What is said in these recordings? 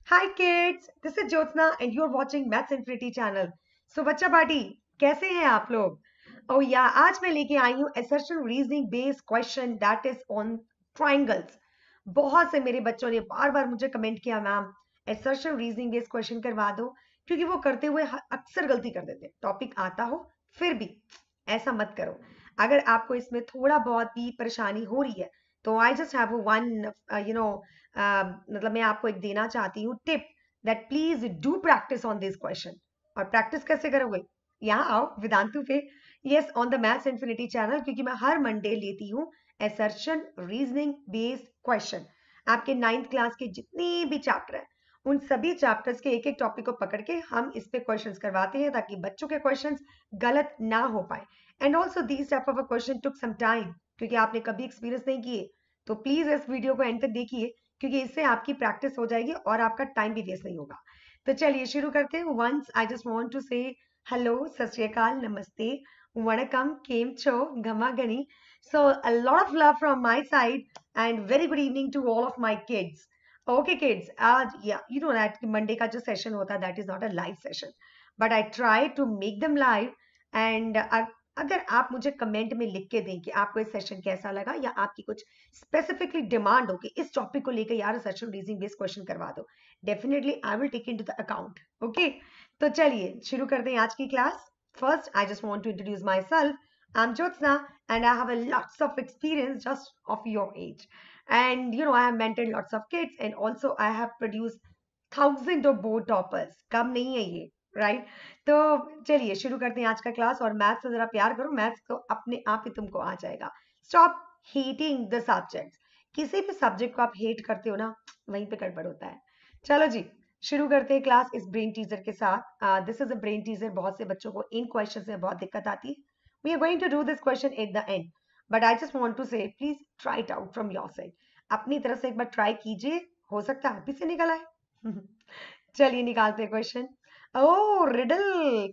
Hi kids, this is Jyotsna and you're watching Maths Infinity channel. So बच्चा party कैसे हैं आप लोग? Oh yeah, आज मैं लेके आई हूँ assertion reasoning based question that is on triangles. बहुत से मेरे बच्चों ने बार बार मुझे कमेंट किया ma'am assertion reasoning based question करवा दो क्योंकि वो करते हुए अक्सर गलती कर देते हैं. टॉपिक आता हो फिर भी ऐसा मत करो. अगर आपको इसमें थोड़ा बहुत भी परेशानी हो रही है तो आई जस्ट हैव वन मतलब मैं आपको एक देना चाहती हूँ tip that please do practice on this question. और प्रैक्टिस कैसे करोगे? यहाँ आओ वेदांतु पे. Yes, on the maths infinity channel, क्योंकि मैं हर मंडे लेती हूँ असर्शन रीजनिंग बेस्ड क्वेश्चन. आपके 9th क्लास के जितने भी चैप्टर हैं उन सभी चैप्टर्स के एक एक टॉपिक को पकड़ के हम इस पे क्वेश्चंस करवाते हैं ताकि बच्चों के क्वेश्चंस गलत ना हो पाए. And also these type of a question took some time, क्योंकि आपने कभी एक्सपीरियंस नहीं किए. तो प्लीज इस वीडियो को एंड तक देखिए क्योंकि इससे आपकी प्रैक्टिस हो जाएगी और आपका टाइम भी वेस्ट नहीं होगा. तो चलिए शुरू करते हैं. Once I just want to say hello, Sat Sri अकाल, नमस्ते, वणकम, केम छो, घमा Ghani. So a lot of love from my side and very good evening to all of my kids. Okay kids, आज yeah, you know that Monday का जो session होता है that is not a live session, but I try to make them live. and अगर आप मुझे comment में लिख के दें कि आपको इस सेशन कैसा लगा या आपकी कुछ स्पेसिफिकली डिमांड हो कि इस टॉपिक को लेकर यार सेशन रीजनिंग बेस्ड क्वेश्चन करवा दो, definitely I will take into the account. Okay, तो चलिए शुरू करते हैं आज की class. First I just want to introduce myself. I am Jyotsna and I have a lots of experience just of your age. And you know, I have mentored lots of kids and also I have produced thousands of board toppers. कम नहीं है ये, right? तो चलिए शुरू करते हैं आज का क्लास. और मैथ्स से जरा प्यार करो, मैथ्स को अपने आप ही तुमको आ जाएगा. Stop hating the subject. किसी भी सब्जेक्ट को आप हेट करते हो ना, वहीं पे गड़बड़ होता है. चलो जी, शुरू करते हैं क्लास इस ब्रेन टीजर के साथ. This is a brain teaser. बहुत से बच्चों को इन क्वेश्चन में बहुत दिक्कत आती है. We are going to do this question at the end, but I just want to say, please try it out from your side. अपनी तरफ से एक बार ट्राई कीजिए, हो सकता है आप भी से निकल आए. चलिए निकालते हैं क्वेश्चन. ओह रिडल,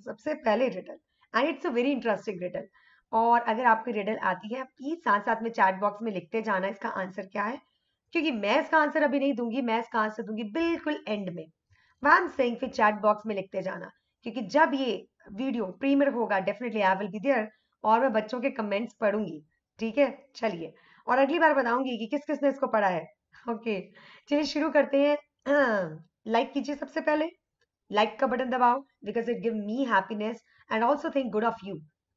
सबसे पहले riddle, and it's a very interesting riddle. और अगर आपको रिडल आती है प्लीज साथ साथ में चैट बॉक्स में लिखते जाना इसका आंसर क्या है, क्योंकि मैं इसका आंसर अभी नहीं दूंगी, मैं इसका आंसर दूंगी बिल्कुल एंड में. आई एम सेइंग फिर चैट बॉक्स में लिखते जाना, क्योंकि जब ये वीडियो प्रीमियर होगा definitely I will be there और मैं बच्चों के कमेंट्स पढ़ूंगी. ठीक है, चलिए. और अगली बार बताऊंगी कि किस किसने इसको पढ़ा है. ओके, चलिए शुरू करते हैं. लाइक कीजिए सबसे पहले, लाइक का बटन दबाओ because it give me happiness and also think good of you.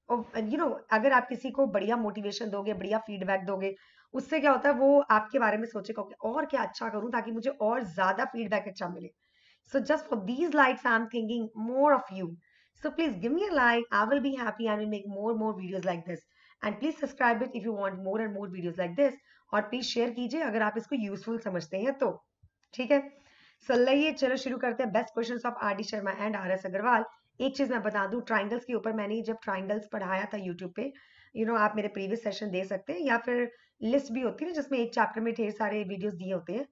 You know, अगर आप किसी को बढ़िया मोटिवेशन दोगे, बढ़िया फीडबैक दोगे, उससे क्या होता है वो आपके बारे में सोचेगा कि और क्या अच्छा करूं ताकि मुझे और ज्यादा फीडबैक अच्छा मिले. So just for these likes, I'm thinking more of you. So please give me a like. I will be happy and will make more videos like this. And please subscribe it if you want more and more videos like this. और please share कीजिए अगर आप इसको useful समझते हैं तो. ठीक है, चलिए चलो शुरू करते हैं. Best questions of R D Sharma and R S Aggarwal. एक चीज मैं बता दूं, ट्राइंगल्स के ऊपर मैंने जब ट्राइंगल्स पढ़ाया था यूट्यूब पे, आप मेरे प्रीवियस सेशन दे सकते हैं या फिर लिस्ट भी होती है जिसमें एक चैप्टर में ढेर सारे वीडियोस दिए होते हैं.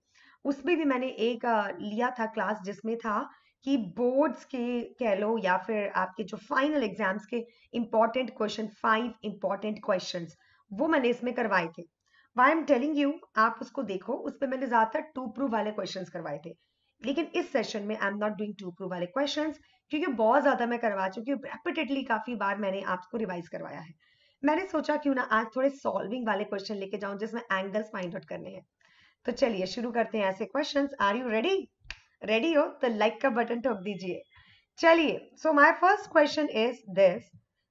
उसमें भी मैंने एक लिया था क्लास जिसमें था कि बोर्ड्स के कह लो या फिर आपके जो फाइनल एग्जाम्स के इंपॉर्टेंट क्वेश्चन, 5 इंपॉर्टेंट क्वेश्चंस, वो मैंने इसमें करवाए थे. वाई एम टेलिंग यू, आप उसको देखो, उस पर मैंने ज्यादातर टू प्रूव वाले क्वेश्चंस करवाए थे. लेकिन इस सेशन में I am not doing to prove वाले क्वेश्चंस क्योंकि बहुत ज्यादा मैं करवा चुकी हूँ. रेपिटेडली काफी बार मैंने आपको रिवाइज करवाया है. मैंने सोचा क्यों ना आज थोड़े सॉल्विंग वाले क्वेश्चन लेके जाऊं जिसमें एंगल्स फाइंड आउट करने हैं. तो चलिए शुरू करते हैं ऐसे questions. Are you ready? Ready हो तो लाइक का बटन ठोक दीजिए. चलिए, so my first question is this.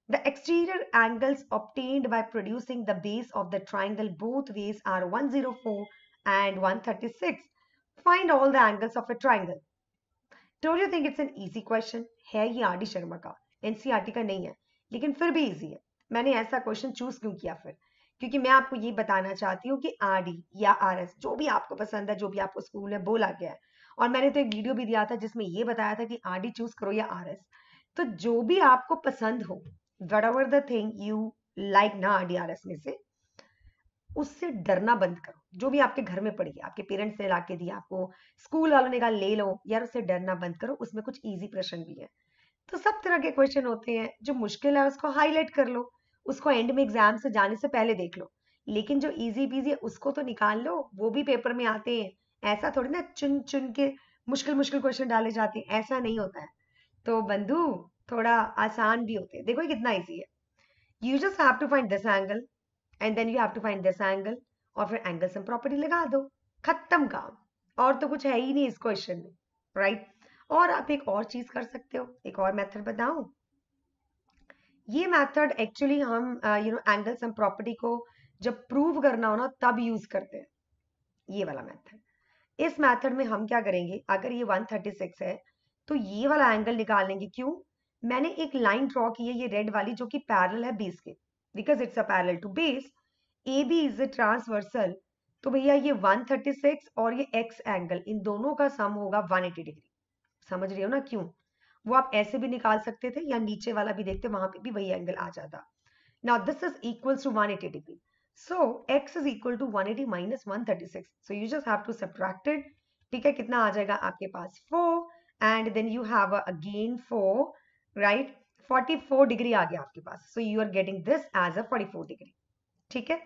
The exterior angles obtained by producing the base of the triangle both ways are 104 and 136. Find all the angles of a triangle. Don't you think it's an easy question? है ये are D Sharma का, NCERT का नहीं है, लेकिन फिर भी easy है. मैंने ऐसा क्वेश्चन चूज क्यों किया? फिर क्योंकि मैं आपको ये बताना चाहती हूँ कि आर डी या आर एस जो भी आपको पसंद है, जो भी आपको स्कूल में बोला गया है, और मैंने तो एक वीडियो भी दिया था जिसमें ये बताया था कि आर डी चूज करो या आर एस. तो जो भी आपको पसंद हो, whatever the thing you like ना आर डी आर एस में से, उससे डरना बंद करो. जो भी आपके घर में पड़ी है, आपके पेरेंट्स ने लाके दिया, आपको स्कूल वालों ने कहा ले लो, यार उससे डरना बंद करो. उसमें कुछ इजी प्रश्न भी है. तो सब तरह के क्वेश्चन होते हैं. जो मुश्किल है उसको हाईलाइट कर लो, उसको एंड में एग्जाम से जाने से पहले देख लो. लेकिन जो इजी पीजी है उसको तो निकाल लो, वो भी पेपर में आते हैं. ऐसा थोड़ी ना चुन चुन के मुश्किल मुश्किल क्वेश्चन डाले जाते हैं, ऐसा नहीं होता है। तो बंधु थोड़ा आसान भी होते हैं। देखो ये कितना इजी है। You just have to find this angle and then you have to find this angle, और फिर एंगल सम प्रॉपर्टी लगा दो, खत्म काम। और तो कुछ है ही नहीं इस क्वेश्चन में, राइट? और आप एक और चीज कर सकते हो, एक और मेथड बताऊं? ये मेथड एक्चुअली हम एंगल सम प्रॉपर्टी को जब प्रूव करना हो ना तब यूज करते हैं, ये वाला मेथड। इस मेथड में हम क्या करेंगे, अगर ये 136 है तो ये वाला एंगल निकाल लेंगे। क्यों? मैंने एक लाइन ड्रॉ की है, ये रेड वाली, जो कि पैरेलल है बेस के, because it's a parallel to base. A B is a transversal. तो भैया ये 136 और ये एक्स एंगल, इन दोनों का सम होगा 180 डिग्री। समझ रही हो ना क्यों? वो आप ऐसे भी निकाल सकते थे, या नीचे वाला भी देखते, वहां पे भी वही एंगल आ जाता। Now this is equals to 180 degree, so x is equal to 180 minus 136, so you just have to subtract it। ठीक है, कितना आ जाएगा आपके पास? 4, and then you have again 4, right? 44 degree आ गया आपके पास, so you are getting this as a 44 degree. ठीक है,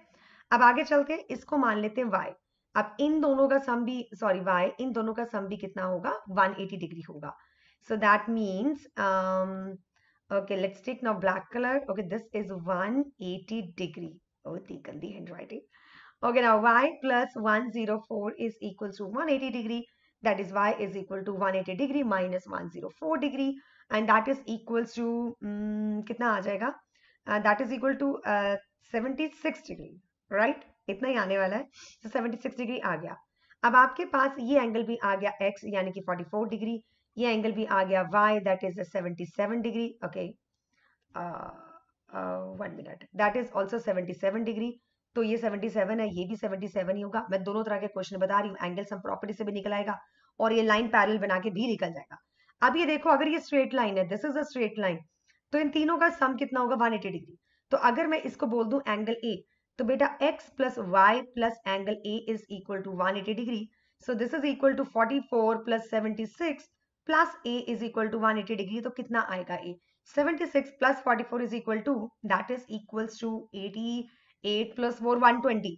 अब आगे चलते हैं, इसको मान लेते हैं y। अब इन दोनों का सम भी, सॉरी y, इन दोनों का सम भी कितना होगा? 180 डिग्री होगा। so that means okay, let's take now black color। okay, this is 180 degree। oh, the gandi handwriting। okay, now y plus 104 is equals to 180 degree। that is y is equal to 180 degree minus 104 degree, and that is equals to कितना आ जाएगा? that is equal to 76 degree, right? इतना ही आने वाला है, तो 76 degree आ गया। अब आपके पास ये एंगल भी आ गया x, यानी कि 44 डिग्री। ये एंगल भी आ गया y, that is 77 degree. Okay, 1 minute, that is also 77 degree. तो ये 77 है, ये भी 77 ही होगा। मैं दोनों तरह के क्वेश्चन बता रही हूँ, एंगल सम प्रॉपर्टी से भी निकल आएगा और ये लाइन पैरेलल बना के भी निकल जाएगा। अब ये देखो, अगर ये स्ट्रेट लाइन है, this is a straight line, तो इन तीनों का सम कितना होगा? 180 डिग्री। तो अगर मैं इसको बोल दूं एंगल ए, तो बेटा x plus y plus angle a is equal to 180 degree. So this is equal to 44 plus 76 plus A is equal to 180 degree. तो कितना आएगा a? 76 plus 44 is equal to, that is equals to 88 plus 4 120।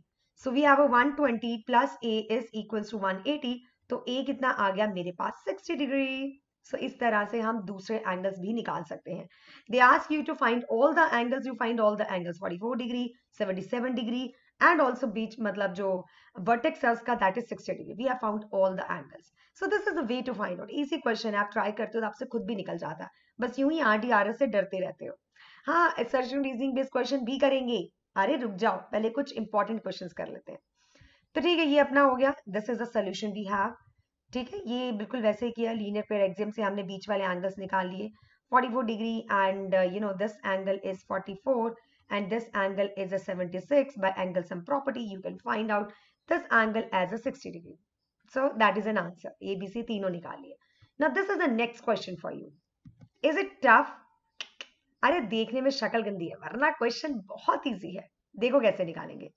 so we have a 120 plus a is equals to 180। तो a कितना आ गया मेरे पास? 60 degree. so इस तरह से हम दूसरे एंगल्स भी निकाल सकते हैं। they ask you to find all the angles, you find all the angles, 44 degree, 77 degree, and also बीच मतलब जो vertex है उसका, that is 60 degree. we have found all the angles। so this is the way to find out। easy question है, आप try करते हो तो आपसे खुद भी निकल जाता है। बस यूं ही RDRS से डरते रहते हो। हाँ, असर्शन रीजनिंग बेस्ड क्वेश्चन भी करेंगे। अरे रुक जाओ, पहले कुछ इंपॉर्टेंट क्वेश्चंस कर लेते हैं। तो ठीक है, ये अपना हो गया, this is a solution we have. ठीक है, ये बिल्कुल वैसे ही किया, लीनियर पेयर एग्जाम से हमने बीच वाले एंगल्स निकाल लिए। 44 degree and this angle is 44 and this angle is a 76। by angle sum property you can find out this angle as a 60 degree। so that is an answer। ABC तीनों निकाल लिए। now this is the next question for you। is it tough? अरे देखने में शक्ल गंदी है, वरना क्वेश्चन बहुत इजी है। देखो कैसे निकालेंगे।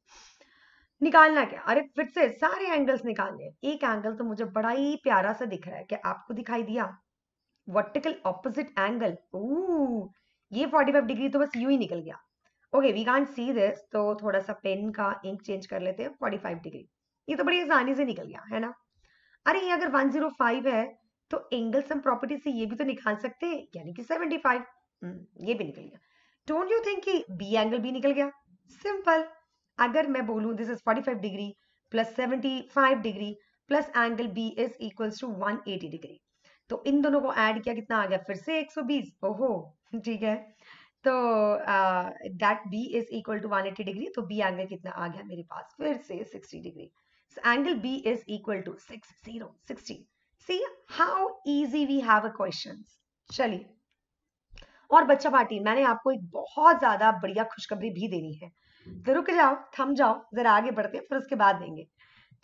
निकालना क्या, अरे फिर से सारे एंगल्स निकालने। एक एंगल तो मुझे बड़ा ही प्यारा सा दिख रहा है, क्या आपको दिखाई दिया? वर्टिकल ऑपोजिट एंगल, ये 45 डिग्री तो बस यूं ही निकल गया। Okay, we can't see this, तो थोड़ा सा पेन का इंक चेंज कर लेते हैं। 45 डिग्री, ये तो बड़ी आसानी से निकल गया है ना। अरे ये अगर 105 है तो एंगल सम प्रॉपर्टी से ये भी तो निकाल सकते हैं, यानी कि 75। ये भी निकल गया। डोंट यू थिंक कि बी एंगल भी निकल गया? सिंपल। अगर मैं बोलूं this is 45 degree plus 75 degree plus angle B is equals to 180 degree, तो इन दोनों को ऐड किया, कितना आ गया? फिर से 120। ओहो, ठीक है। तो that B is equal to 180 degree, तो बी एंगल कितना आ गया मेरे पास? फिर से 60 degree. So angle B is equal to 60। See how easy we have a questions। चलिए, और बच्चा पार्टी, मैंने आपको एक बहुत ज्यादा बढ़िया खुशखबरी भी देनी है। तो रुक जाओ, थम जाओ, जरा आगे बढ़ते हैं, फिर उसके बाद देंगे।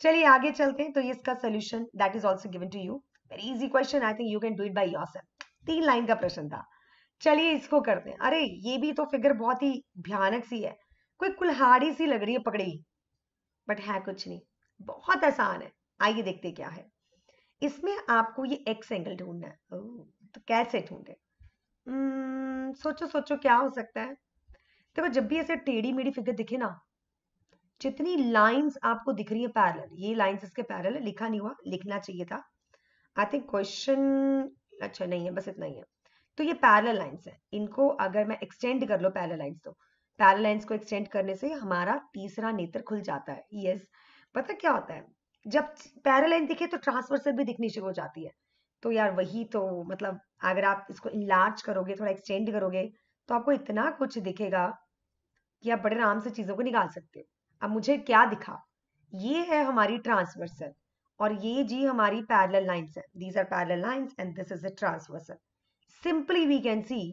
चलिए आगे चलते हैं। तो ये इसका solution that is also given to you. Very easy question, I think you can do it by yourself. 3 line का प्रश्न था। चलिए इसको करते हैं। अरे ये भी तो फिगर बहुत ही भयानक सी है, कोई कुल्हाड़ी सी लग रही है पकड़ी, बट है कुछ नहीं, बहुत आसान है। आइए देखते क्या है इसमें। आपको ये एक्स एंगल ढूंढना है। तो कैसे ढूंढे? सोचो सोचो क्या हो सकता है। देखो, जब भी ऐसे टेढ़ी मेढ़ी फिगर दिखे ना, जितनी लाइंस आपको दिख रही है पैरेलल, ये लाइंस इसके पैरेलल है, लिखा नहीं हुआ, लिखना चाहिए था। आई थिंक क्वेश्चन अच्छा नहीं है, बस इतना ही है। तो ये पैरेलल लाइंस है, इनको अगर मैं एक्सटेंड कर लो पैरेलल लाइंस, तो पैरेलल लाइंस को एक्सटेंड करने से हमारा तीसरा नेत्र खुल जाता है। यस, पता क्या होता है, जब पैरेलल लाइन दिखे तो ट्रांसवर्सल भी दिखनी शुरू हो जाती है। तो यार वही तो मतलब, अगर आप इसको इनलार्ज करोगे, थोड़ा एक्सटेंड करोगे, तो आपको इतना कुछ दिखेगा कि आप बड़े आराम से चीजों को निकाल सकते हो। अब मुझे क्या दिखा, ये है हमारी ट्रांसवर्सल, और ये जी हमारी पैरेलल लाइंस है। These are parallel lines and this is the transversal. Simply we can see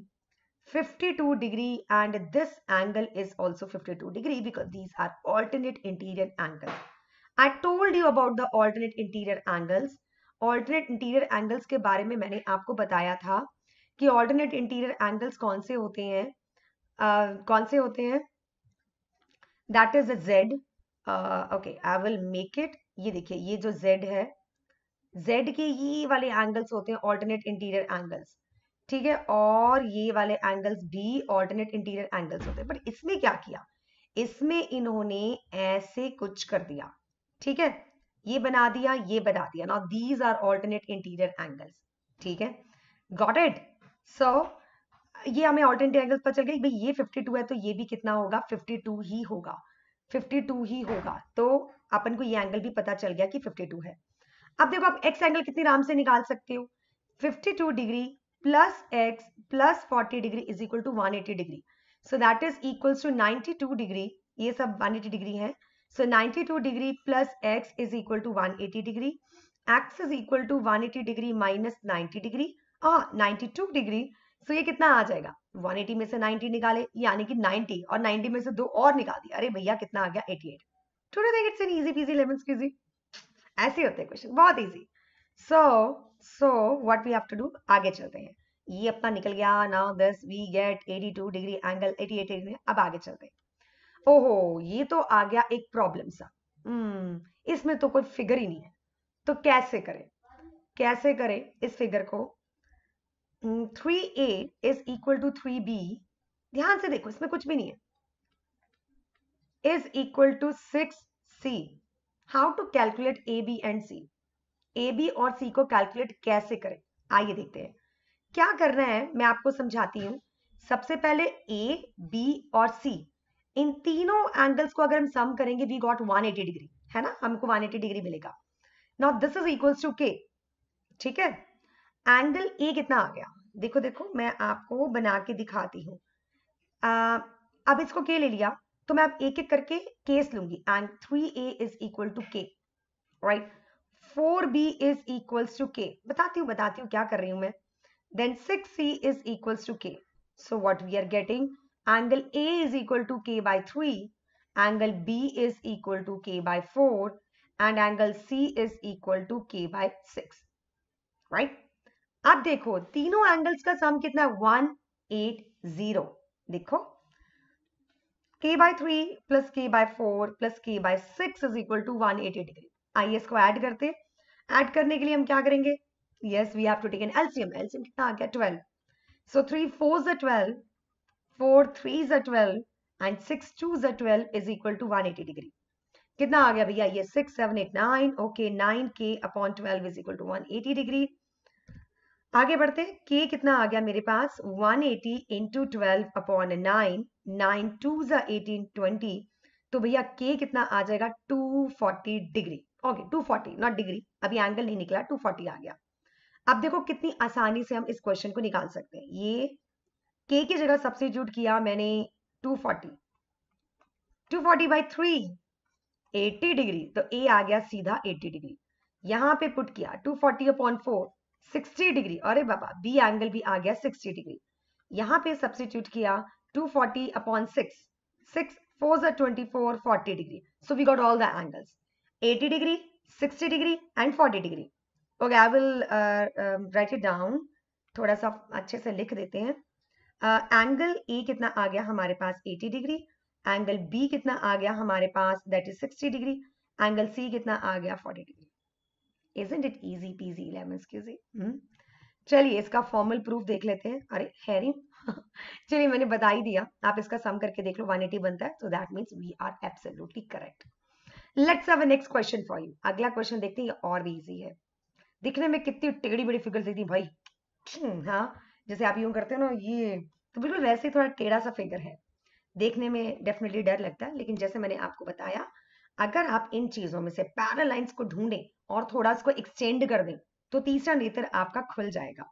52 degree, and this angle is also 52 degree because these are alternate interior angles. I told you about the alternate interior angles. Alternate interior angles के बारे में मैंने आपको बताया था कि alternate interior angles कौन से होते हैं, कौन से होते हैं, that is a Z. Okay, I will make it. ये देखिए, ये जो Z है, Z के ये वाले एंगल्स होते हैं ऑल्टरनेट इंटीरियर एंगल्स, ठीक है, और ये वाले एंगल्स भी ऑल्टरनेट इंटीरियर एंगल्स होते हैं। बट इसमें क्या किया, इसमें इन्होंने ऐसे कुछ कर दिया, ठीक है, ये बना दिया, ये बना दिया। Now these are alternate interior angles, ठीक है, गॉट इट। सो ये हमें ऑल्टरनेट एंगल्स पता चल गया भाई, ये 52 है तो ये भी कितना होगा, 52 ही होगा, 52 ही होगा। तो अपन को ये एंगल भी पता चल गया कि 52 है। अब देखो, आप एक्स एंगल कितनी आराम से निकाल सकते हो, 52 degree plus x plus 40 degree is equal to 180 degree. So that is equals to 92 degree, ये सब 180 डिग्री है। So 92 degree plus x is equal to 180 degree, x is equal to 180 degree minus 90 degree, 92 degree. So ये कितना आ जाएगा, 180 में से 90 निकाले, यानी कि 90, और 90 में से 2 और निकाल दिया, अरे भैया कितना आ गया, 88। Do you think it's an easy peasy lemon squeezy? ऐसे होते हैं क्वेश्चन, बहुत easy. So what we have to do, आगे चलते हैं। ये अपना निकल गया, now this we get 82 degree angle 88 degree. अब आगे चलते हैं। ओहो, ये तो आ गया एक प्रॉब्लम सा। इसमें तो कोई फिगर ही नहीं है, तो कैसे करें, कैसे करें इस फिगर को। 3a is equal to 3b, ध्यान से देखो इसमें कुछ भी नहीं है, is equal to 6c। How to calculate A B and C, A B और सी को कैलकुलेट कैसे करें, आइए देखते हैं। क्या करना है मैं आपको समझाती हूं। सबसे पहले ए बी और सी, इन तीनों एंगल्स को अगर हम सम करेंगे, वी गॉट 180 डिग्री, है ना, हमको 180 डिग्री मिलेगा। Now this is equals to k, ठीक है। एंगल ए कितना आ गया, देखो देखो मैं आपको बना के दिखाती हूँ। अब इसको के ले लिया, तो मैं अब एक एक करके केस लूंगी, and 3a is equal to k, right. 4b is equals to k, बताती हूँ क्या कर रही हूं मैं। Then 6c is equals to k. So what we are getting, angle A is equal to k by 3, angle B is equal to k by 4, and angle C is equal to k by 6, right? अब देखो तीनों angles का सम कितना है, 180। देखो k by 3 plus k by 4 plus k by 6 is equal to 180 degree. आइए इसको add करते हैं। ऐड करने के लिए हम क्या करेंगे, yes we have to take an LCM. LCM कितना आ गया, 12। So 3 4s are 12, 4 3s are 12, and 6 2s are 12 is equal to 180 degree. कितना आ गया भैया, ये 6 7 8 9, okay 9k upon 12 is equal to 180 degree. आगे बढ़ते हैं, k कितना आ गया मेरे पास, 180 इंटू 12 अपॉन 9, 9 2s are 18 20, तो भैया k कितना आ जाएगा, 240 डिग्री। ओके 240 नॉट डिग्री, अभी एंगल नहीं निकला, 240 आ गया। अब देखो कितनी आसानी से हम इस क्वेश्चन को निकाल सकते हैं। ये k की जगह सब्स्टिट्यूट किया मैंने 240, 240 बाई 3 80 डिग्री, तो a आ गया सीधा 80 डिग्री। यहां पे पुट किया 240 अपॉन 4 60 डिग्री, अरे बाबा b एंगल भी आ गया 60 डिग्री। यहां पे सब्स्टिट्यूट किया 240 upon 6 6 4s are 24 40 degree. So we got all the angles, 80 degree 60 degree and 40 degree. Okay I will write it down, थोड़ा सा अच्छे से लिख देते हैं। एंगल ए कितना आ गया हमारे पास, 80 डिग्री। एंगल बी कितना आ गया हमारे पास, that is 60 degree. Angle C कितना आ गया, 40 degree. Isn't it easy peasy lemon squeezy? चलिए इसका फॉर्मल प्रूफ देख लेते हैं। अरे हैरी चलिए मैंने बता ही दिया, आप इसका सम करके देख लो, 180 बनता है, so that means we are absolutely correct. Let's have a next question for you. अगला क्वेश्चन देखते हैं, ये और भी इजी है। दिखने में कितनी टेढ़ी बड़ी फिगर थी भाई। हाँ, जैसे आप यूं करते हो ना ये, तो बिल्कुल वैसे ही थोड़ा टेढ़ा सा फिगर है। देखने में डेफिनेटली डर लगता है, लेकिन जैसे मैंने आपको बताया, अगर आप इन चीजों में से पैरल लाइंस को ढूंढें और थोड़ा इसको एक्सटेंड कर दें, तो तीसरा नेत्र आपका खुल जाएगा।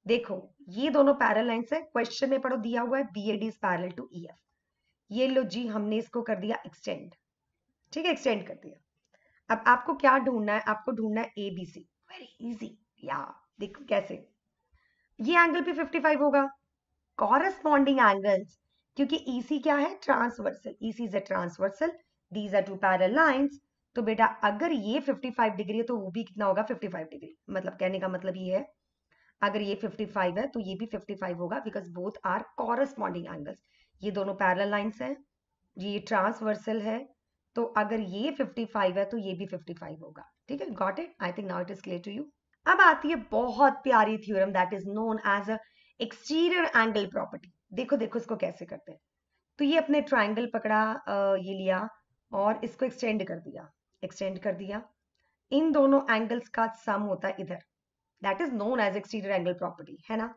देखो, ये दोनों पैरल लाइंस है, क्वेश्चन में पढ़ो दिया हुआ है BAD is parallel to EF। ये लो जी, हमने इसको कर दिया एक्सटेंड। ठीक है, एक्सटेंड कर दिया। अब आपको क्या ढूंढना है? आपको ढूंढना है ABC। Very easy. या देखो कैसे, ये एंगल भी 55 होगा, कॉरेस्पॉन्डिंग एंगल्स, क्योंकि EC क्या है? Transversal. EC is a transversal, these are two parallel lines. तो बेटा अगर ये 55 डिग्री है तो वो भी कितना होगा? 55 डिग्री। मतलब कहने का मतलब ये है, अगर ये 55 है तो ये भी 55 होगा, because both are corresponding angles. ये दोनों पैरेलल लाइंस हैं, ये ट्रांसवर्सल है, तो अगर ये 55 है तो ये भी 55 होगा। ठीक है, got it? I think now it is clear to you. अब आती है बहुत प्यारी theorem that is known as a exterior angle property. देखो देखो इसको कैसे करते हैं। तो ये अपने ट्राइंगल पकड़ा, ये लिया और इसको एक्सटेंड कर दिया, एक्सटेंड कर दिया। इन दोनों एंगल्स का सम होता है इधर, that is known as exterior angle property, है ना।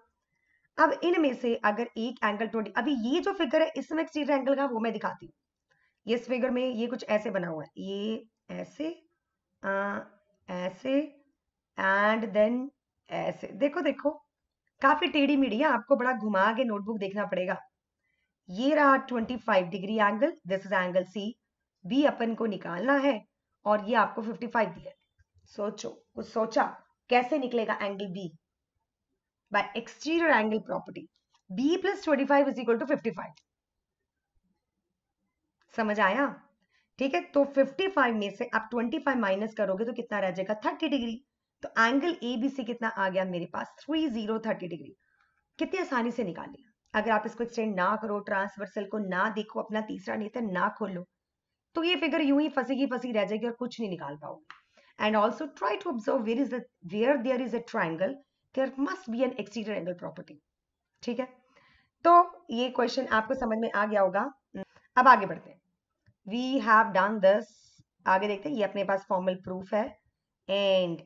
अब इनमें से अगर एक एंगल 20, अभी ये जो फिगर है इसमें एक्सटीरियर एंगल का वो मैं दिखाती हूँ। ये इस फिगर में ये कुछ ऐसे बना हुआ है, ये ऐसे, ऐसे एंड देन ऐसे। देखो देखो, काफी टेढ़ी मेढ़ी है, आपको बड़ा घुमा के नोटबुक देखना पड़ेगा। ये रहा 25 degree angle, this is angle C। B अपन को निकालना है और ये आपको 55 दिया है। सोचो, कुछ सोचा कैसे निकलेगा angle B? Bye exterior angle property, B + 25 = 55। समझ आया? ठीक है, तो 55 में से आप 25 माइनस करोगे तो कितना रह जाएगा? 30 डिग्री। तो एंगल ABC कितना आ गया मेरे पास? 30 डिग्री। कितनी आसानी से निकाल लिया। अगर आप इसको एक्सटेंड ना करो, ट्रांसवर्सल को ना देखो, अपना तीसरा नेत्र ना खोलो, तो ये फिगर यूं ही फंसी की फंसी रह जाएगी और कुछ नहीं निकाल पाओगे। And also try to observe where there is a triangle, there must be an exterior angle property. ठीक है, तो ये क्वेश्चन आपको समझ में आ गया होगा। अब आगे बढ़ते हैं। We have done this. आगे देखते हैं, ये अपने पास फॉर्मल प्रूफ है। And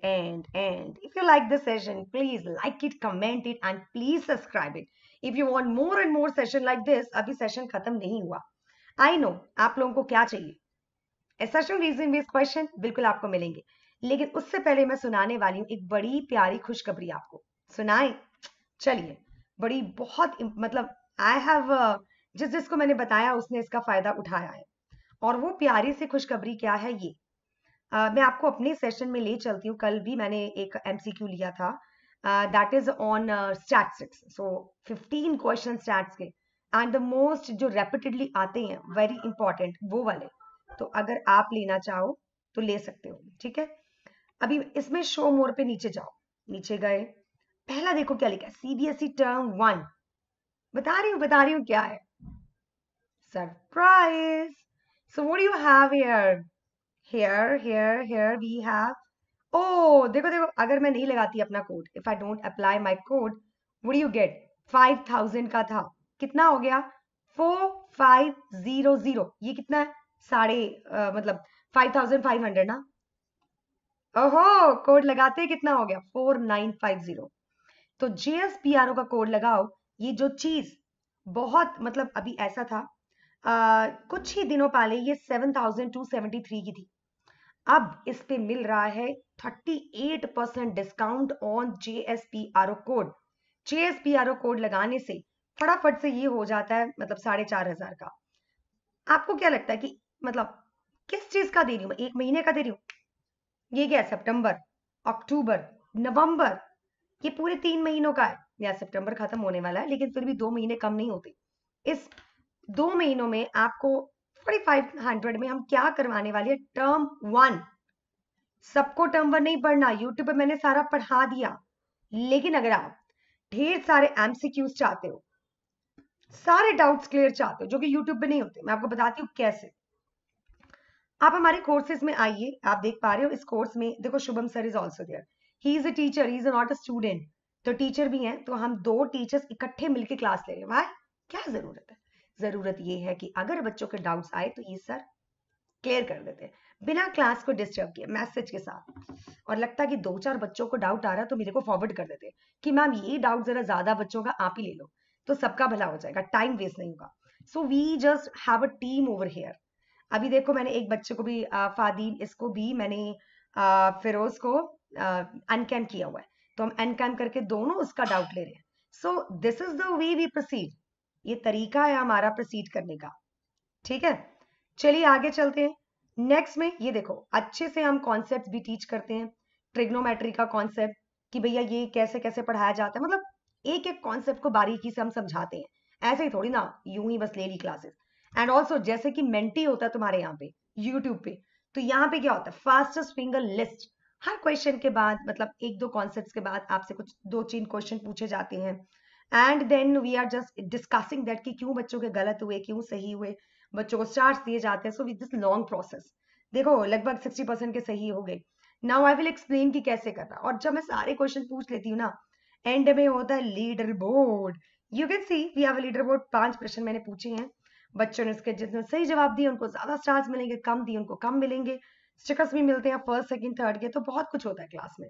if you like this session, please like it, comment it, and please subscribe it. If you want more and more session like this, अभी सेशन खत्म नहीं हुआ। I know आप लोगों को क्या चाहिए, assertion reasoning based क्वेश्चन बिल्कुल आपको मिलेंगे, लेकिन उससे पहले मैं सुनाने वाली हूँ एक बड़ी प्यारी खुशखबरी आपको। सुनाए? चलिए, बड़ी बहुत मतलब आई हैव, जिसको मैंने बताया उसने इसका फायदा उठाया है। और वो प्यारी सी खुशखबरी क्या है ये, मैं आपको अपने सेशन में ले चलती हूँ। कल भी मैंने एक MCQ लिया था, that is on statistics. So 15 question stats के, एंड द मोस्ट जो रेपिटेडली आते हैं, वेरी इंपॉर्टेंट वो वाले। तो अगर आप लेना चाहो तो ले सकते हो। ठीक है, अभी इसमें शो मोर पे नीचे जाओ, नीचे गए, पहला देखो क्या लिखा है, CBSE टर्म 1। बता रही हूँ क्या है। Surprise. So what do you have here? Here we have, oh देखो देखो, अगर मैं नहीं लगाती अपना code, if I don't apply my code, what do you get? 5000 का था, कितना हो गया? 4500। ये कितना है? मतलब 5500 ना। ओहो, कोड लगाते कितना हो गया? 4950। तो JSPRO का कोड लगाओ। ये जो चीज बहुत मतलब अभी ऐसा था, कुछ ही दिनों पहले ये 7273 की थी, अब इस पे मिल रहा है 38% discount on JSPRO code. JSPRO code लगाने से फटाफट से ये हो जाता है मतलब 4500 का। आपको क्या लगता है कि मतलब किस चीज का दे रही हूँ मैं? 1 महीने का दे रही हूँ? ये क्या है? सितंबर, अक्टूबर, नवंबर, ये पूरे 3 महीनों का है। या सितंबर खत्म होने वाला है, लेकिन फिर भी 2 महीने कम नहीं होते। इस 2 महीनों में आपको 4500 में हम क्या करवाने वाले हैं? टर्म 1। सबको टर्म 1 नहीं पढ़ना, यूट्यूब पे मैंने सारा पढ़ा दिया। लेकिन अगर आप ढेर सारे MCQs चाहते हो, सारे डाउट्स क्लियर चाहते हो जो कि यूट्यूब पे नहीं होते, मैं आपको बताती हूँ कैसे। आप हमारे कोर्सेज में आइए, आप देख पा रहे हो इस कोर्स में देखो, Shubham sir is also there. He is a teacher, he is not a student. तो टीचर भी हैं, तो हम 2 टीचर्स इकट्ठे मिलकर क्लास ले रहे हैं। वाह, क्या जरूरत है? जरूरत ये है कि अगर बच्चों के डाउट्स आए तो ये सर क्लियर कर देते हैं बिना क्लास को डिस्टर्ब किए मैसेज के साथ। और लगता है कि 2-4 बच्चों को डाउट आ रहा है तो मेरे को फॉरवर्ड कर देते कि मैम ये डाउट जरा ज्यादा बच्चों का आप ही ले लो, तो सबका भला हो जाएगा, टाइम वेस्ट नहीं होगा। So we just have a team over here. अभी देखो मैंने एक बच्चे को भी फादीन, इसको भी मैंने फिरोज को अनकैम किया हुआ है, तो हम अनकैम करके दोनों उसका डाउट ले रहे हैं। So this is the way we proceed, ये तरीका है हमारा प्रोसीड करने का। ठीक है, चलिए आगे चलते हैं। नेक्स्ट में ये देखो अच्छे से हम कॉन्सेप्ट भी टीच करते हैं, ट्रिग्नोमेट्री का कॉन्सेप्ट कि भैया ये कैसे कैसे पढ़ाया जाता है, मतलब एक एक कॉन्सेप्ट को बारीकी से हम समझाते हैं, ऐसे ही थोड़ी ना यूं ही बस ले ली क्लासेस। एंड ऑल्सो जैसे कि मेंटी होता है तुम्हारे यहाँ पे यूट्यूब पे, तो यहाँ पे क्या होता है, फास्टेस्ट फिंगर लिस्ट, हर क्वेश्चन के बाद मतलब एक दो कॉन्सेप्ट के बाद आपसे कुछ 2-3 क्वेश्चन पूछे जाते हैं, and then we are just discussing that कि क्यों बच्चों के गलत हुए, क्यों सही हुए, बच्चों को स्टार्स दिए जाते हैं। So with this long process देखो लगभग 60% के सही हो गए। नाउ आई विल एक्सप्लेन कि कैसे करना, और जब मैं सारे क्वेश्चन पूछ लेती हूँ ना, एंड में होता है leader board. You can see we have a leader board. 5 प्रश्न मैंने पूछे हैं, बच्चों ने उसके जितने सही जवाब दिए उनको ज्यादा स्टार्स मिलेंगे, कम दिए उनको कम मिलेंगे, स्टिकर्स भी मिलते हैं फर्स्ट सेकंड थर्ड के, तो बहुत कुछ होता है क्लास में।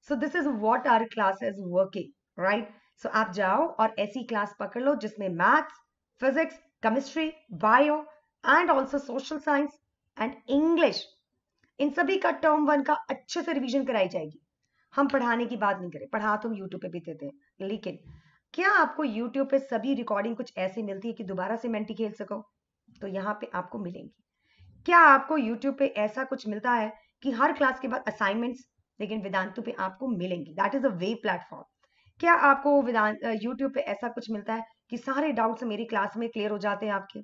So this is what our class is working right. सो आप जाओ और ऐसी क्लास पकड़ लो जिसमें maths, physics, chemistry, bio and also social science and English, इन सभी का टर्म 1 का अच्छे से रिवीजन कराई जाएगी। हम पढ़ाने की बात नहीं करें, पढ़ा तुम यूट्यूब पे भी देते हैं, लेकिन क्या आपको यूट्यूब पे सभी रिकॉर्डिंग कुछ ऐसी मिलती है कि दोबारा से मेंटी खेल सको? तो यहाँ पे आपको मिलेंगी। क्या आपको यूट्यूब पे ऐसा कुछ मिलता है कि हर क्लास के बाद असाइनमेंट्स? लेकिन वेदांतु पे आपको मिलेंगी, that is a way platform. क्या आपको वेदांत यूट्यूब पे ऐसा कुछ मिलता है कि सारे डाउट्स मेरी क्लास में क्लियर हो जाते हैं आपके?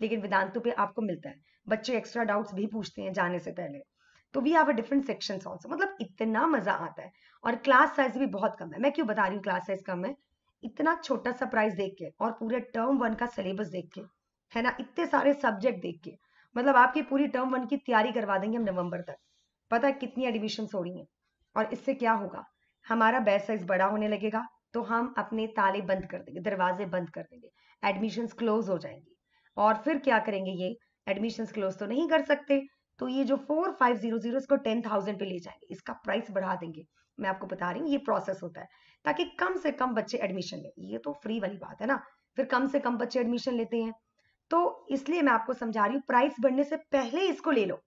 लेकिन वेदांतु पे आपको मिलता है, बच्चे एक्स्ट्रा डाउट्स भी पूछते हैं जाने से पहले। तो we have a different sections also, मतलब इतना मजा आता है। और क्लास साइज भी बहुत कम है। मैं क्यों बता रही हूँ क्लास साइज कम है? इतना छोटा सा प्राइस देख के और पूरे टर्म 1 का सिलेबस देख के, है ना, इतने सारे सब्जेक्ट देख के, मतलब आपकी पूरी टर्म 1 की तैयारी करवा देंगे हम नवंबर तक। पता है कितनी एडमिशन हो रही हैं? और इससे क्या होगा, हमारा बैच साइज बड़ा होने लगेगा, तो हम अपने ताले बंद कर देंगे, दरवाजे बंद कर देंगे, एडमिशन्स क्लोज हो जाएंगी। और फिर क्या करेंगे, ये एडमिशन्स क्लोज तो नहीं कर सकते, तो ये जो 4500 इसको 10,000 पे ले जाएंगे, इसका प्राइस बढ़ा देंगे। मैं आपको बता रही हूँ ये प्रोसेस होता है ताकि कम से कम बच्चे एडमिशन ले। ये तो फ्री वाली बात है ना, फिर कम से कम बच्चे एडमिशन लेते हैं, तो इसलिए मैं आपको समझा रही हूँ प्राइस बढ़ने से पहले इसको ले लो।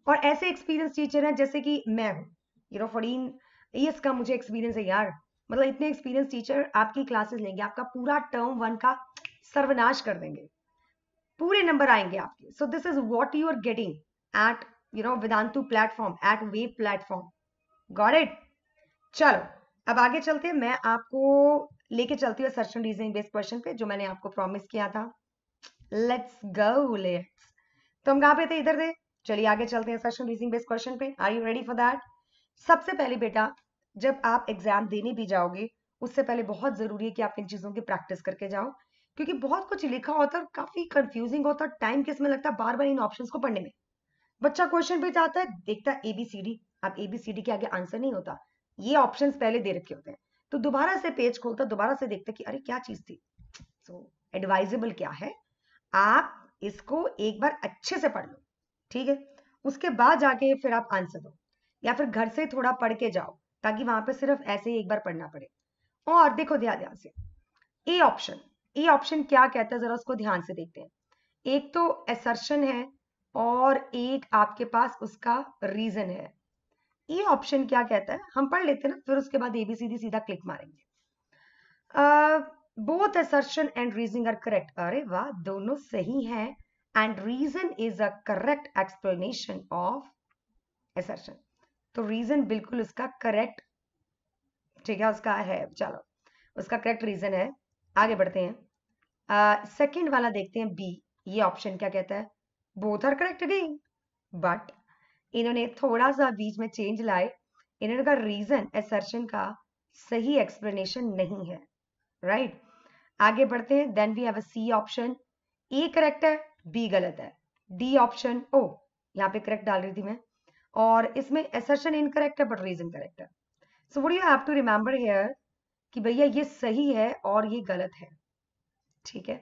और ऐसे एक्सपीरियंस टीचर हैं जैसे कि मैं हूँ, 14 ईयर्स का मुझे एक्सपीरियंस है यार, मतलब इतने एक्सपीरियंस टीचर आपकी क्लासेस लेंगे, आपका पूरा टर्म 1 का सर्वनाश कर देंगे, पूरे नंबर आएंगे आपके। So this is what you are getting at Vedantu platform, at web platform. Got it? चलो अब आगे चलते हैं, मैं आपको लेके चलती हूँ search and reasoning based question पे, जो मैंने आपको प्रॉमिस किया था। Let's go, let's. तो हम कहाँ पे थे? इधर थे। चलिए आगे चलते हैं search and reasoning based question पे। Are you ready for that? सबसे पहले बेटा, जब आप एग्जाम देने भी जाओगे उससे पहले बहुत जरूरी है कि आप इन चीजों की प्रैक्टिस करके जाओ, क्योंकि बहुत कुछ लिखा होता है और काफी कंफ्यूजिंग होता है, टाइम किसमें लगता है बार बार इन ऑप्शंस को पढ़ने में। बच्चा क्वेश्चन पे जाता है, देखता है एबीसीडी, अब एबीसीडी के आगे आंसर नहीं होता, ये ऑप्शंस पहले दे रखे होते हैं, तो दोबारा से पेज खोलता, दोबारा से देखता कि अरे क्या चीज थी। सो एडवाइजेबल क्या है, आप इसको एक बार अच्छे से पढ़ लो, ठीक है, उसके बाद जाके फिर आप आंसर दो, या फिर घर से थोड़ा पढ़ के जाओ, ताकि वहां पे सिर्फ ऐसे ही एक बार पढ़ना पड़े। और देखो ध्यान ध्यान से, ए ऑप्शन, ए ऑप्शन क्या कहता है जरा उसको ध्यान से देखते हैं। एक तो असर्शन है और एक आपके पास उसका रीजन है। ये ऑप्शन क्या कहता है हम पढ़ लेते हैं ना, फिर उसके बाद एबीसीडी सीधा क्लिक मारेंगे। Both assertion and reasoning are correct. अरे वाह, दोनों सही हैं, and reason is a correct explanation of assertion. तो रीजन बिल्कुल उसका करेक्ट, ठीक है, उसका है, चलो उसका करेक्ट रीजन है। आगे बढ़ते हैं, सेकंड वाला देखते हैं, बी। ये ऑप्शन क्या कहता है, both are correct again, but इन्होंने थोड़ा सा बीच में चेंज लाए, इन्होंने कहा रीजन असर्शन का सही एक्सप्लेनेशन नहीं है, राइट। आगे बढ़ते हैं, then we have a C option, A correct है, बी गलत है। डी ऑप्शन, ओ यहाँ पे करेक्ट डाल रही थी मैं, और इसमें असर्शन इनकरेक्ट है बट रीजन करेक्ट है। So what you have to remember here कि भैया ये सही है और ये गलत है, ठीक है।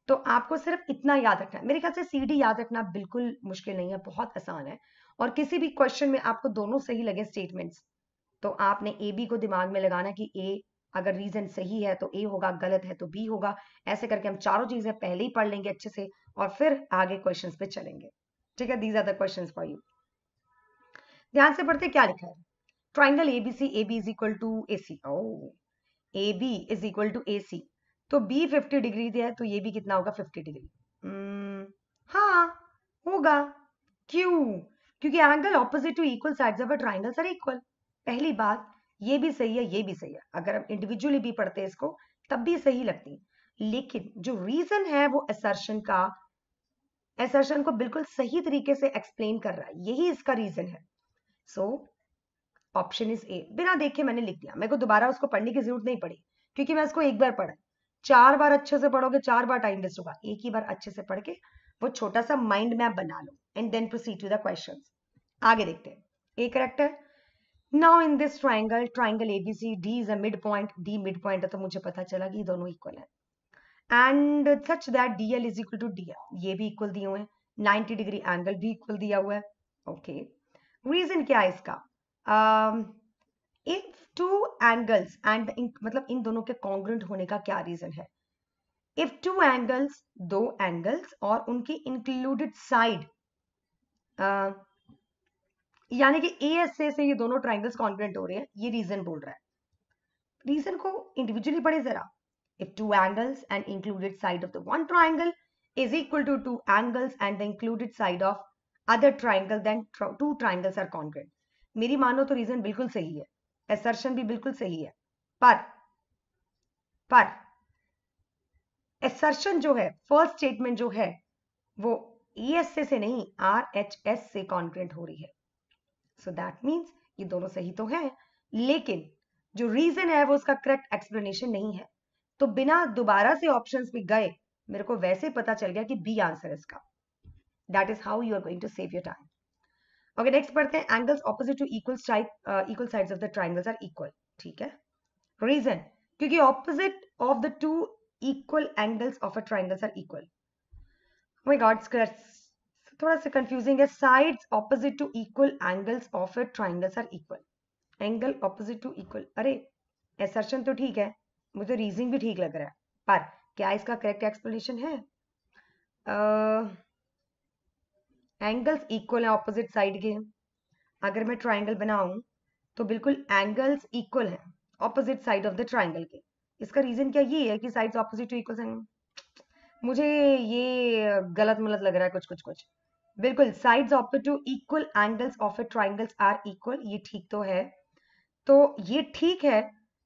तो आपको सिर्फ इतना याद रखना है। मेरे ख्याल से CD याद रखना बिल्कुल मुश्किल नहीं है, बहुत आसान है। और किसी भी क्वेश्चन में आपको दोनों सही लगे स्टेटमेंट्स, तो आपने AB को दिमाग में लगाना कि A अगर रीजन सही है तो A होगा, गलत है तो B होगा। ऐसे करके हम चारों चीजें पहले ही पढ़ लेंगे अच्छे से और फिर आगे क्वेश्चंस पे चलेंगे। ठीक है, these are the questions for you. ध्यान से पढ़ते क्या लिखा है। Triangle ABC, AB is equal to AC। Oh, AB is equal to AC, तो B 50 डिग्री दिया है तो ये भी कितना होगा, 50 डिग्री। हाँ होगा। क्यों? क्योंकि angle opposite to equal sides of a triangles are equal. पहली बात, ये भी सही है, ये भी सही है। अगर हम इंडिविजुअली भी पढ़ते हैं इसको तब भी सही लगती, लेकिन जो रीजन है वो असर्शन को बिल्कुल सही तरीके से एक्सप्लेन कर रहा है, यही इसका रीजन है। So option is a. बिना देखे मैंने लिख दिया, मेरे को दोबारा उसको पढ़ने की जरूरत नहीं पड़ी, क्योंकि मैं इसको एक बार पढ़ा। 4 बार अच्छे से पढ़ोगे 4 बार टाइम वेस्ट होगा, एक ही बार अच्छे से पढ़ के वो छोटा सा माइंड मैप बना लो and then proceed to the questions. आगे देखते हैं। ए करेक्ट है। Now in this triangle ABC, D is a mid point, D mid point है तो मुझे पता चला कि दोनों इक्वल है। And such that DL is equal to DL, ये भी इक्वल दिए हुए हैं। 90 डिग्री एंगल भी इक्वल दिया हुआ है। ओके, रीजन क्या है इसका? इफ टू एंगल्स एंड मतलब इन दोनों के कॉन्ग्रुएंट होने का क्या रीजन है? इफ टू एंगल्स, दो एंगल्स और उनकी इंक्लूडेड साइड, यानी कि ASA से ये दोनों ट्राइंगल्स कॉन्ग्रुएंट हो रहे हैं, ये रीजन बोल रहा है। रीजन को इंडिविजुअली पढ़े जरा। If two angles and included side of the one triangle is equal to two angles and the included side of other triangle, then two triangles are congruent. मेरी मानो तो रीजन बिल्कुल सही है, असर्शन भी बिल्कुल सही है, पर असर्शन जो है, फर्स्ट स्टेटमेंट जो है वो ESA से नहीं RHS से कॉन्ग्रुएंट हो रही है। सो दैट मीन्स ये दोनों सही तो है, लेकिन जो रीजन है वो उसका करेक्ट एक्सप्लेनेशन नहीं है। तो बिना दोबारा से ऑप्शंस में गए मेरे को वैसे पता चल गया कि B आंसर इसका। That is how you are going to save your time. Okay, next पढ़ते हैं। Angles opposite to equal sides of the triangles are equal. ठीक है, रीजन क्योंकि opposite of the two equal angles of a triangles are equal. My god, थोड़ा सा confusing है। Sides opposite to equal angles of a triangles are equal, angle opposite to equal. अरे assertion तो ठीक है, मुझे रीजनिंग भी ठीक लग रहा है, पर क्या इसका करेक्ट एक्सप्लेनेशन है? एंगल्स इक्वल है ऑपोजिट साइड के। अगर मैं ट्राइंगल बनाऊं तो बिल्कुल एंगल्स इक्वल है opposite side of the triangle के। इसका रीजन क्या ये है कि साइड्स ऑपोजिट टू इक्वल हैं? मुझे ये गलत मलत लग रहा है कुछ कुछ कुछ। बिल्कुल sides opposite to equal angles of a triangles are equal, ये ठीक तो है। तो ये ठीक है,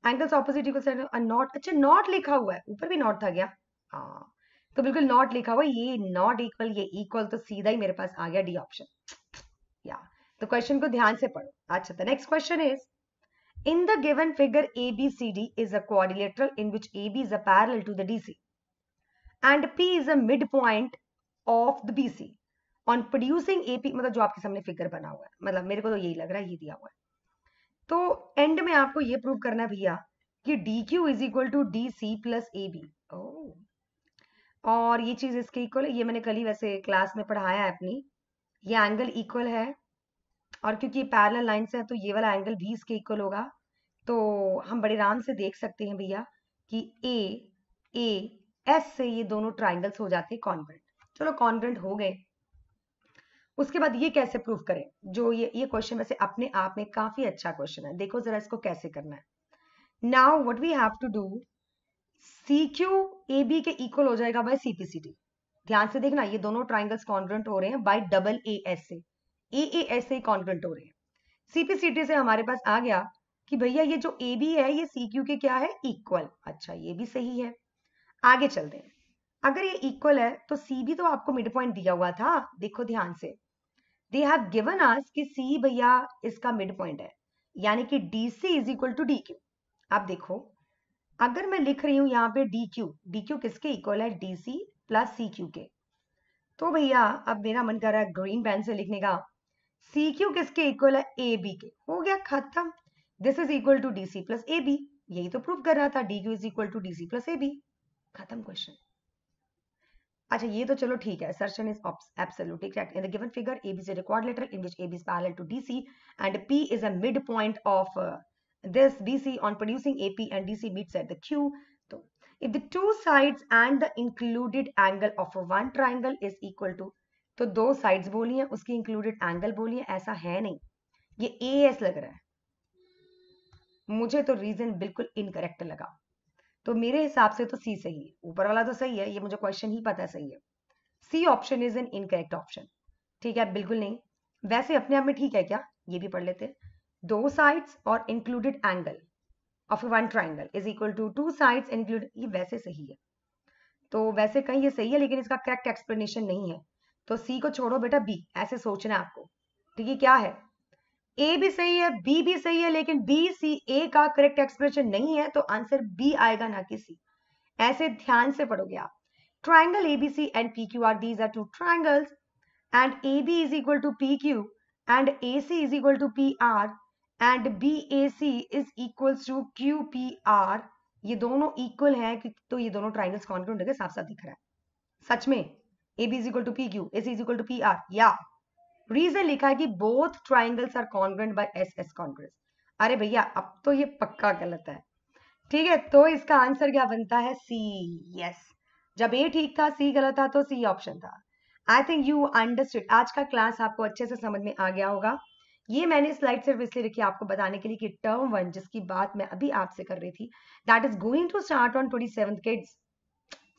angles opposite equal side. Not, अच्छा नॉट लिखा हुआ है, ऊपर भी नॉट था क्या? हाँ, तो बिल्कुल नॉट लिखा हुआ है, ये नॉट इक्वल ये इक्वल, तो सीधा ही मेरे पास आ गया D ऑप्शन। या तो क्वेश्चन को ध्यान से पढ़ो। अच्छा, the next question is, in the given figure ABCD is a quadrilateral in which AB is a parallel to the DC and P is a midpoint of the BC on producing AP, मतलब जो आपके सामने figure बना हुआ है, मतलब मेरे को तो यही लग रहा है, ये दिया हुआ है। तो एंड में आपको ये प्रूव करना है भैया कि DQ is equal to DC plus AB। और ये चीज इसके इक्वल है, ये मैंने कल ही वैसे क्लास में पढ़ाया है अपनी। ये एंगल इक्वल है और क्योंकि पैरेलल लाइंस है तो ये वाला एंगल भी इसके इक्वल होगा। तो हम बड़े आराम से देख सकते हैं भैया कि AS से ये दोनों ट्राइंगल्स हो जाते हैं कॉन्ग्रुएंट। चलो कॉन्ग्रुएंट हो गए, उसके बाद ये कैसे प्रूव करें? जो ये क्वेश्चन वैसे अपने आप में काफी अच्छा क्वेश्चन है, देखो जरा इसको कैसे करना है। Now what we have to do, CQ AB के इक्वल हो जाएगा बाय CPCD। ध्यान से देखना, ये दोनों ट्राइंगल्स कॉन्ग्रुएंट हो रहे हैं बाय डबल AS से, AAS से कॉन्ग्रुएंट हो रहे हैं। CPCD से हमारे पास आ गया कि भैया ये जो AB है ये CQ के क्या है, इक्वल। अच्छा, ये भी सही है। आगे चलते हैं। अगर ये इक्वल है तो C भी तो आपको मिड पॉइंट दिया हुआ था, देखो ध्यान से। दे हैव गिवन अस कि C भैया इसका मिड पॉइंट है, यानी कि DC is equal to DQ। अब देखो, अगर मैं लिख रही हूं यहाँ पे DQ किसके इक्वल है, DC प्लस CQ के। तो भैया अब मेरा मन कर रहा है ग्रीन पेन से लिखने का, CQ किसके इक्वल है, AB के। हो गया खत्म, this is equal to DC plus AB। यही तो प्रूव कर रहा था, DQ is equal to DC plus AB। खत्म क्वेश्चन। अच्छा ये तो चलो ठीक है, assertion is absolutely correct. In the given figure, AB is a quadrilateral in which AB is parallel to DC and P is a midpoint of this BC on producing AP and DC meets at the Q. So, if the two sides and the included angle of one triangle is equal to, तो दो sides बोली है, उसकी included angle बोली है, ऐसा है नहीं, ये AS लग रहा है, मुझे तो रीजन बिल्कुल इनकरेक्ट लगा। तो मेरे हिसाब से तो सी सही है, ऊपर वाला तो सही है, ये मुझे क्वेश्चन ही पता है सही है। C option is an incorrect option. ठीक है, बिल्कुल नहीं, वैसे अपने आप में ठीक है क्या, ये भी पढ़ लेते हैं। दो साइड्स और included angle of one triangle is equal to two sides include, ये वैसे सही है, तो वैसे कहीं ये सही है, लेकिन इसका करेक्ट एक्सप्लेनेशन नहीं है, तो सी को छोड़ो बेटा, बी ऐसे सोचना है आपको। ठीक है, क्या है, ए भी सही है, बी भी सही है, लेकिन बी सी ए का करेक्ट एक्सप्रेशन नहीं है, तो आंसर बी आएगा ना कि सी। ऐसे ध्यान से पढ़ोगे आप। Triangle A B C and P Q R, these are two triangles and AB is equal to PQ and AC is equal to PR and BAC is equals to QPR, ये दोनों इक्वल हैं, तो ये दोनों ट्राइंगल्स कॉन्ग्रुएंट है, साफ साफ दिख रहा है सच में। AB is equal to PQ, AC is equal to PR, या रीजन लिखा है कि both triangles are congruent by SS congruence. अरे भैया अब तो ये पक्का गलत है। ठीक है, तो इसका आंसर क्या बनता है, सी। यस, जब ए ठीक था सी गलत था, तो सी ऑप्शन था। आई थिंक यू अंडरस्टूड, आज का क्लास आपको अच्छे से समझ में आ गया होगा। ये मैंने स्लाइड सिर्फ इसलिए रखी आपको बताने के लिए कि टर्म 1 जिसकी बात मैं अभी आपसे कर रही थी, that is going to start on 27th kids.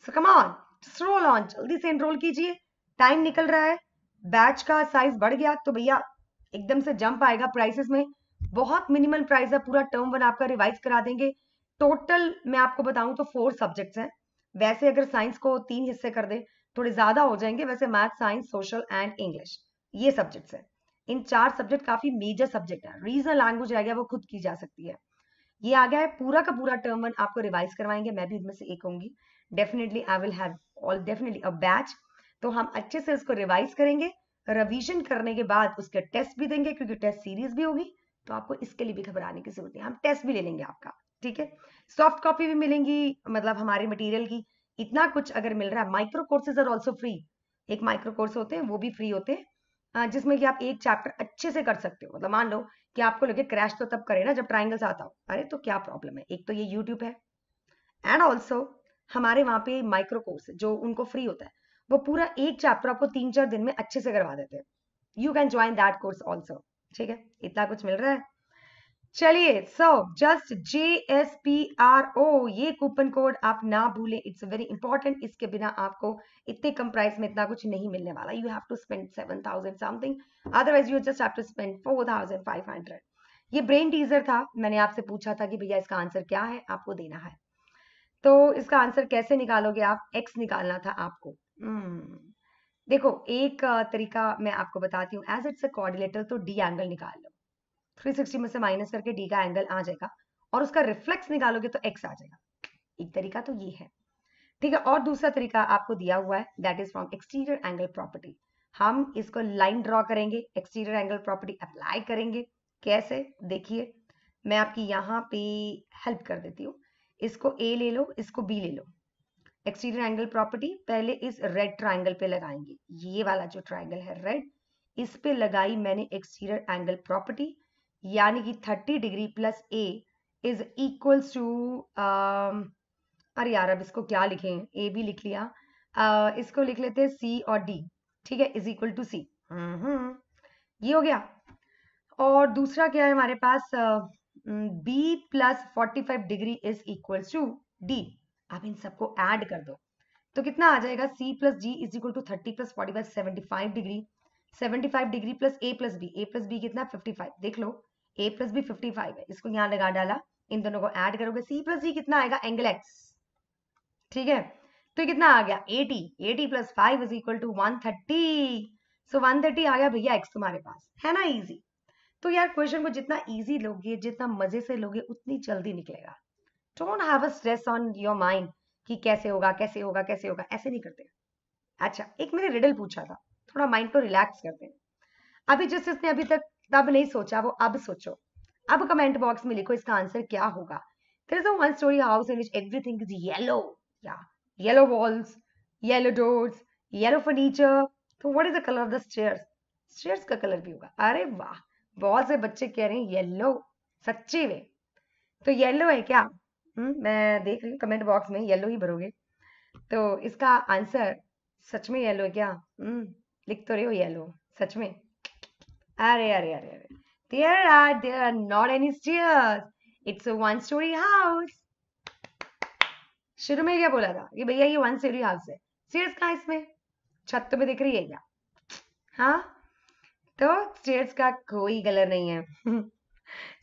So come on, just roll on, जल्दी से एनरोल कीजिए, टाइम निकल रहा है, बैच का साइज बढ़ गया तो भैया एकदम से जंप आएगा प्राइसेस में, बहुत मिनिमल प्राइस है, पूरा टर्म 1 आपका रिवाइज करा देंगे। टोटल मैं आपको बताऊं तो 4 सब्जेक्ट्स हैं, वैसे अगर साइंस को 3 हिस्से कर दे थोड़े ज्यादा हो जाएंगे, वैसे math, science, social and English ये सब्जेक्ट्स हैं। इन 4 सब्जेक्ट काफी मेजर सब्जेक्ट है, रीजनल लैंग्वेज रह गया वो खुद की जा सकती है। ये आ गया है पूरा का पूरा टर्म 1 आपको रिवाइज करवाएंगे, मैं भी उनमें से एक होंगी। Definitely I will have all definitely a batch, तो हम अच्छे से इसको रिवाइज करेंगे, रिवीजन करने के बाद उसके टेस्ट भी देंगे, क्योंकि टेस्ट सीरीज भी होगी, तो आपको इसके लिए भी घबराने की जरूरत नहीं, हम टेस्ट भी ले लेंगे आपका। ठीक है, सॉफ्ट कॉपी भी मिलेंगी, मतलब हमारे मटेरियल की इतना कुछ अगर मिल रहा है। Micro courses are also free, एक माइक्रो कोर्स होते हैं वो भी फ्री होते हैं, जिसमें कि आप एक चैप्टर अच्छे से कर सकते हो। मतलब मान लो कि आपको लगे क्रैश तो तब करे ना जब ट्राइंगल्स आता हो, अरे तो क्या प्रॉब्लम है, एक तो ये यूट्यूब है, एंड ऑल्सो हमारे वहां पे माइक्रो कोर्स जो उनको फ्री होता है, वो पूरा एक चैप्टर आपको 3-4 दिन में अच्छे से करवा देते हैं। You can join that course also. ठीक है, इतना कुछ मिल रहा है। चलिए, सो जस्ट JSPRO, ये कूपन कोड आप ना भूलें, इट्स वेरी इंपॉर्टेंट, इसके बिना आपको इतने कम प्राइस में इतना कुछ नहीं मिलने वाला। You have to spend 7,000 something, otherwise you just have to spend 4,500। ये ब्रेन टीजर था, मैंने आपसे पूछा था कि भैया इसका आंसर क्या है, आपको देना है। तो इसका आंसर कैसे निकालोगे आप, एक्स निकालना था आपको। देखो एक तरीका मैं आपको बताती हूँ, एज इट्स अ कोऑर्डिनेटर तो डी एंगल निकाल लो, 360 में से माइनस करके डी का एंगल आ जाएगा, और उसका रिफ्लेक्स निकालोगे तो एक्स आ जाएगा। एक तरीका तो ये है। ठीक है, और दूसरा तरीका आपको दिया हुआ है, that is from exterior angle property. हम इसको लाइन ड्रॉ करेंगे, एक्सटीरियर एंगल प्रॉपर्टी अप्लाई करेंगे। कैसे, देखिए मैं आपकी यहाँ पे हेल्प कर देती हूँ। इसको ए ले लो, इसको बी ले लो। एक्सटीरियर एंगल प्रॉपर्टी पहले इस रेड ट्राइंगल पे लगाएंगे, ये वाला जो ट्राइंगल है रेड, इस पे लगाई मैंने एक्सटीरियर एंगल प्रॉपर्टी, यानी कि 30 degree plus A is equals to, अरे यार अब इसको क्या लिखें, ए भी लिख लिया, इसको लिख लेते हैं सी और डी। ठीक है, इज इक्वल टू सी, ये हो गया। और दूसरा क्या है हमारे पास, B plus 45 degree is equals to D. अब इन सबको ऐड कर दो तो कितना आ जाएगा, C plus G is equal to 30 plus 45 75 degree, 75 degree plus A plus B, A plus B कितना 55, देख लो ए प्लस बी 55 है, इसको यहाँ लगा डाला, इन दोनों को ऐड करोगे सी प्लस जी कितना आएगा, एंगल एक्स। ठीक है, तो ये कितना आ गया 80, 80 प्लस 5 इज इक्वल टू 130, सो 130 आ गया भैया एक्स तुम्हारे पास, है ना इजी। तो यार क्वेश्चन को जितना इजी लोगे, जितना मजे से लोगे, उतनी जल्दी निकलेगा। Don't have a stress on your mind कि कैसे होगा कैसे होगा कैसे होगा, ऐसे नहीं करते। अच्छा, एक मैंने रिडल पूछा था, थोड़ा माइंड को रिलैक्स करते हैं। अभी जिसने अभी तक तब नहीं सोचा वो अब सोचो, अब कमेंट बॉक्स में लिखो इसका आंसर क्या होगा। There is a one story house in which everything is yellow, या yellow walls, yellow doors, yellow furniture. तो what is the colour of the stairs? Stairs का कलर भी होगा। अरे वाह, बहुत से बच्चे कह रहे हैं येलो, सच्ची में। तो येलो है क्या? मैं देख रही हूँ कमेंट बॉक्स में येलो ही भरोगे। तो इसका आंसर सच में येलो है क्या? लिख तो रहे हो येलो, सच में? अरे अरे अरे अरे, there are not any stairs. It's a one story house. शुरू में क्या बोला था कि भैया ये वन story house है। स्टेयर्स कहाँ है इसमें? छत तो में दिख रही है क्या? हाँ, तो स्टेयर्स का कोई कलर नहीं है।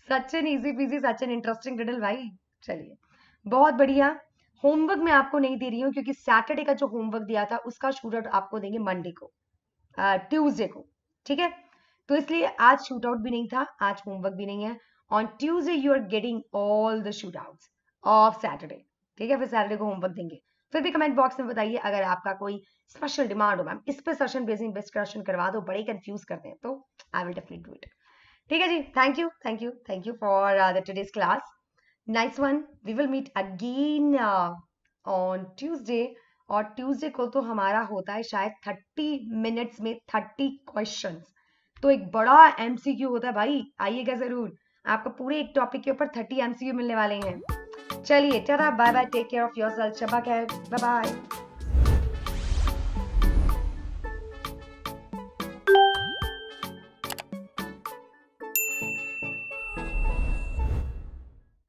Such an easy PG, such an interesting riddle भाई। चलिए, बहुत बढ़िया। होमवर्क मैं आपको नहीं दे रही हूँ क्योंकि सैटरडे का जो होमवर्क दिया था उसका शूट आउट आपको देंगे मंडे को, ट्यूसडे को, ठीक है? तो इसलिए आज शूट आउट भी नहीं था, आज होमवर्क भी नहीं है। On Tuesday you are getting all the shoot outs of Saturday, ठीक है? फिर सैटरडे को होमवर्क देंगे। फिर भी कमेंट बॉक्स में बताइए अगर आपका कोई स्पेशल डिमांड हो, मैम इस पे सेशन बेसिंग डिस्कशन करवा दो, बड़े कंफ्यूज करते हैं, तो I will definitely do it. ठीक है जी, thank you thank you thank you for the today's class. Nice one. We will meet again on Tuesday. और ट्यूसडे को तो हमारा होता है शायद 30 मिनट्स में 30 क्वेश्चंस। तो एक बड़ा एमसीक्यू होता है भाई, आइएगा जरूर। आपको पूरे एक टॉपिक के ऊपर 30 एमसीक्यू मिलने वाले हैं। चलिए tata, bye bye, take care of yourself, शब्बा खैर, बाय बाय।